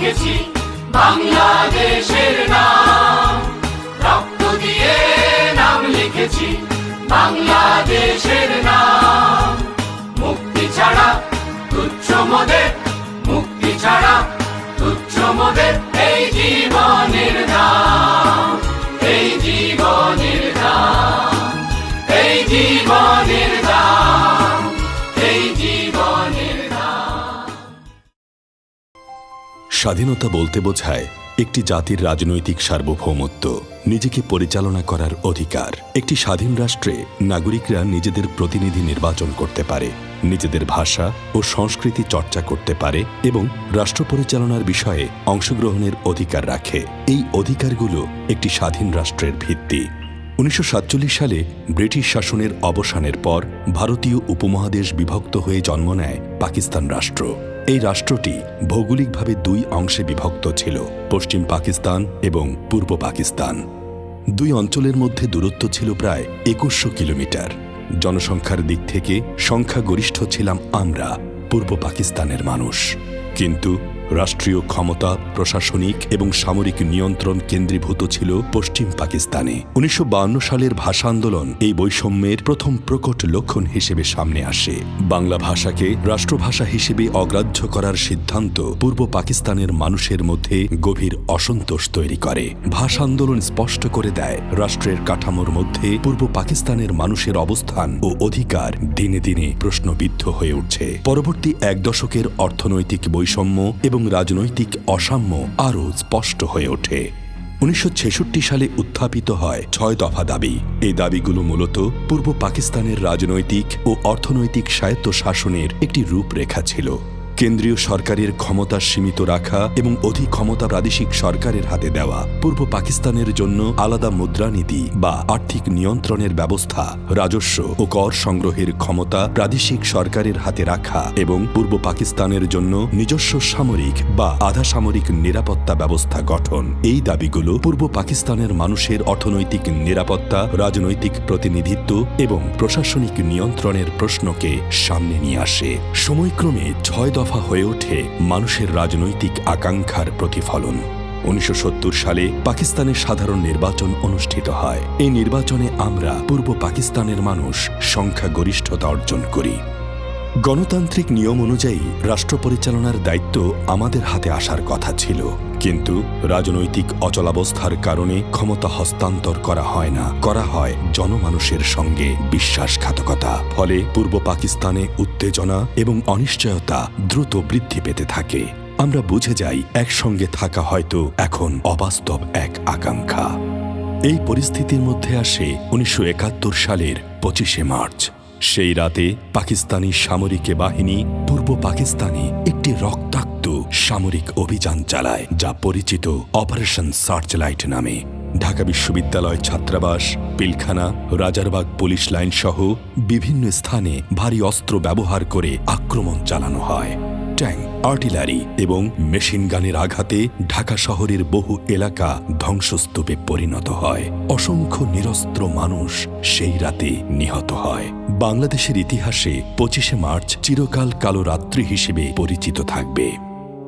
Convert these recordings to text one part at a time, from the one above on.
লিখেছি বাংলাদেশের নাম, রক্ত দিয়ে নাম লিখেছি বাংলাদেশের নাম। মুক্তি ছাড়া তুচ্ছ মোদের, মুক্তি ছাড়া তুচ্ছ মোদের এই জীবনের দাম, এই জীবনের দাম, এই জীবনের দাম, এই জীবনের দাম। স্বাধীনতা বলতে বোঝায় একটি জাতির রাজনৈতিক সার্বভৌমত্ব, নিজেকে পরিচালনা করার অধিকার। একটি স্বাধীন রাষ্ট্রে নাগরিকরা নিজেদের প্রতিনিধি নির্বাচন করতে পারে, নিজেদের ভাষা ও সংস্কৃতি চর্চা করতে পারে এবং রাষ্ট্র পরিচালনার বিষয়ে অংশগ্রহণের অধিকার রাখে। এই অধিকারগুলো একটি স্বাধীন রাষ্ট্রের ভিত্তি। 1947 সালে ব্রিটিশ শাসনের অবসানের পর ভারতীয় উপমহাদেশ বিভক্ত হয়ে জন্ম নেয় পাকিস্তান রাষ্ট্র। এই রাষ্ট্রটি ভৌগোলিকভাবে দুই অংশে বিভক্ত ছিল, পশ্চিম পাকিস্তান এবং পূর্ব পাকিস্তান। দুই অঞ্চলের মধ্যে দূরত্ব ছিল প্রায় 2100 কিলোমিটার। জনসংখ্যার দিক থেকে সংখ্যাগরিষ্ঠ ছিলাম আমরা, পূর্ব পাকিস্তানের মানুষ। কিন্তু রাষ্ট্রীয় ক্ষমতা, প্রশাসনিক এবং সামরিক নিয়ন্ত্রণ কেন্দ্রীভূত ছিল পশ্চিম পাকিস্তানে। 1952 সালের ভাষা আন্দোলন এই বৈষম্যের প্রথম প্রকট লক্ষণ হিসেবে সামনে আসে। বাংলা ভাষাকে রাষ্ট্রভাষা হিসেবে অগ্রাহ্য করার সিদ্ধান্ত পূর্ব পাকিস্তানের মানুষের মধ্যে গভীর অসন্তোষ তৈরি করে। ভাষা আন্দোলন স্পষ্ট করে দেয়, রাষ্ট্রের কাঠামোর মধ্যে পূর্ব পাকিস্তানের মানুষের অবস্থান ও অধিকার দিনে দিনে প্রশ্নবিদ্ধ হয়ে উঠছে। পরবর্তী এক দশকের অর্থনৈতিক বৈষম্য এবং রাজনৈতিক অসাম্য আরও স্পষ্ট হয়ে ওঠে। 1966 সালে উত্থাপিত হয় 6 দফা দাবি। এই দাবিগুলো মূলত পূর্ব পাকিস্তানের রাজনৈতিক ও অর্থনৈতিক স্বায়ত্তশাসনের একটি রূপরেখা ছিল। কেন্দ্রীয় সরকারের ক্ষমতা সীমিত রাখা এবং অধিক ক্ষমতা প্রাদেশিক সরকারের হাতে দেওয়া, পূর্ব পাকিস্তানের জন্য আলাদা মুদ্রানীতি বা আর্থিক নিয়ন্ত্রণের ব্যবস্থা, রাজস্ব ও কর সংগ্রহের ক্ষমতা প্রাদেশিক সরকারের হাতে রাখা এবং পূর্ব পাকিস্তানের জন্য নিজস্ব সামরিক বা আধা সামরিক নিরাপত্তা ব্যবস্থা গঠন। এই দাবিগুলো পূর্ব পাকিস্তানের মানুষের অর্থনৈতিক নিরাপত্তা, রাজনৈতিক প্রতিনিধিত্ব এবং প্রশাসনিক নিয়ন্ত্রণের প্রশ্নকে সামনে নিয়ে আসে। সময়ক্রমে 6 দফা হয়ে ওঠে মানুষের রাজনৈতিক আকাঙ্ক্ষার প্রতিফলন। 1970 সালে পাকিস্তানে সাধারণ নির্বাচন অনুষ্ঠিত হয়। এই নির্বাচনে আমরা পূর্ব পাকিস্তানের মানুষ সংখ্যাগরিষ্ঠতা অর্জন করি। গণতান্ত্রিক নিয়ম অনুযায়ী রাষ্ট্র পরিচালনার দায়িত্ব আমাদের হাতে আসার কথা ছিল, কিন্তু রাজনৈতিক অচলাবস্থার কারণে ক্ষমতা হস্তান্তর করা হয় না, করা হয় জনমানুষের সঙ্গে বিশ্বাসঘাতকতা। ফলে পূর্ব পাকিস্তানে উত্তেজনা এবং অনিশ্চয়তা দ্রুত বৃদ্ধি পেতে থাকে। আমরা বুঝে যাই, একসঙ্গে থাকা হয়তো এখন অবাস্তব এক আকাঙ্ক্ষা। এই পরিস্থিতির মধ্যে আসে 1971 সালের 25শে মার্চ। সেই রাতে পাকিস্তানি সামরিক বাহিনী পূর্ব পাকিস্তানে একটি রক্তাক্ত সামরিক অভিযান চালায়, যা পরিচিত অপারেশন সার্চলাইট নামে। ঢাকা বিশ্ববিদ্যালয় ছাত্রাবাস, পিলখানা, রাজারবাগ পুলিশ লাইন সহ বিভিন্ন স্থানে ভারী অস্ত্র ব্যবহার করে আক্রমণ চালানো হয়। ট্যাঙ্ক, আর্টিলারি এবং মেশিন গানের আঘাতে ঢাকা শহরের বহু এলাকা ধ্বংসস্তূপে পরিণত হয়। অসংখ্য নিরস্ত্র মানুষ সেই রাতে নিহত হয়। বাংলাদেশের ইতিহাসে 25শে মার্চ চিরকাল কালো রাত্রি হিসেবে পরিচিত থাকবে।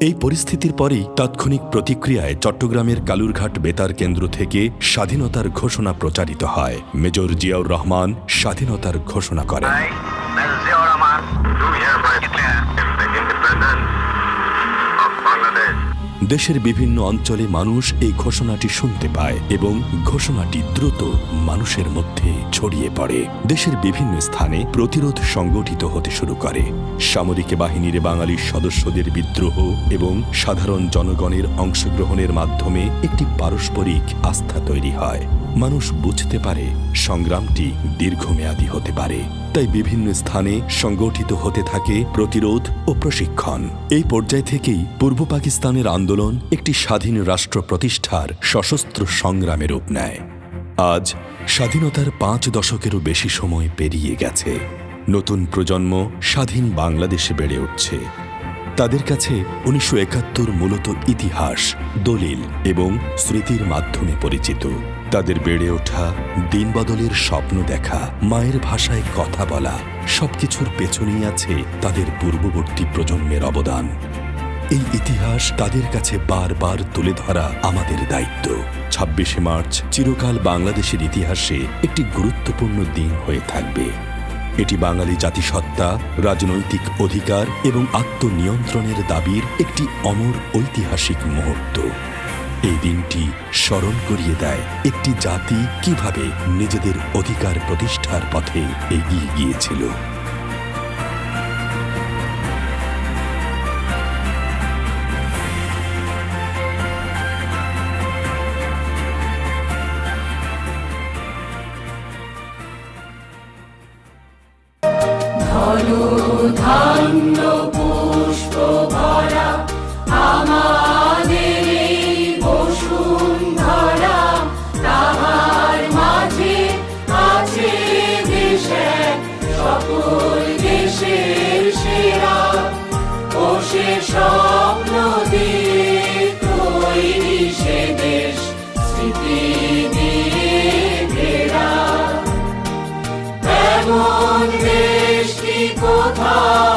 এই পরিস্থিতির পরেই তাৎক্ষণিক প্রতিক্রিয়ায় চট্টগ্রামের কালুরঘাট বেতার কেন্দ্র থেকে স্বাধীনতার ঘোষণা প্রচারিত হয়। মেজর জিয়াউর রহমান স্বাধীনতার ঘোষণা করেন। দেশের বিভিন্ন অঞ্চলে মানুষ এই ঘোষণাটি শুনতে পায় এবং ঘোষণাটি দ্রুত মানুষের মধ্যে ছড়িয়ে পড়ে। দেশের বিভিন্ন স্থানে প্রতিরোধ সংগঠিত হতে শুরু করে। সামরিক বাহিনীর বাঙালি সদস্যদের বিদ্রোহ এবং সাধারণ জনগণের অংশগ্রহণের মাধ্যমে একটি পারস্পরিক আস্থা তৈরি হয়। মানুষ বুঝতে পারে সংগ্রামটি দীর্ঘমেয়াদী হতে পারে, তাই বিভিন্ন স্থানে সংগঠিত হতে থাকে প্রতিরোধ ও প্রশিক্ষণ। এই পর্যায় থেকেই পূর্ব পাকিস্তানের আন্দোলন একটি স্বাধীন রাষ্ট্র প্রতিষ্ঠার সশস্ত্র সংগ্রামে রূপ নেয়। আজ স্বাধীনতার 5 দশকেরও বেশি সময় পেরিয়ে গেছে। নতুন প্রজন্ম স্বাধীন বাংলাদেশে বেড়ে উঠছে। তাদের কাছে 1971 মূলত ইতিহাস, দলিল এবং স্মৃতির মাধ্যমে পরিচিত। তাদের বেড়ে ওঠা, দিন বদলের স্বপ্ন দেখা, মায়ের ভাষায় কথা বলা, সবকিছুর পেছনেই আছে তাদের পূর্ববর্তী প্রজন্মের অবদান। এই ইতিহাস তাদের কাছে বারবার তুলে ধরা আমাদের দায়িত্ব। 26শে মার্চ চিরকাল বাংলাদেশের ইতিহাসে একটি গুরুত্বপূর্ণ দিন হয়ে থাকবে। এটি বাঙালি জাতিসত্তা, রাজনৈতিক অধিকার এবং আত্মনিয়ন্ত্রণের দাবির একটি অমর ঐতিহাসিক মুহূর্ত। এই দিনটি স্মরণ করিয়ে দেয় একটি জাতি কিভাবে নিজেদের অধিকার প্রতিষ্ঠার পথে এগিয়ে গিয়েছিল। ধন্য পুষ্প ভরা আমাদের এই বসুন্ধরা, তাহার মাঝে আছে দেশের সকল দেশের সেরা, ও সে স্বপ্ন দিয়ে তৈরি সে দেশ স্মৃতি দিয়ে ঘেরা। এমন দেশটি কোথায়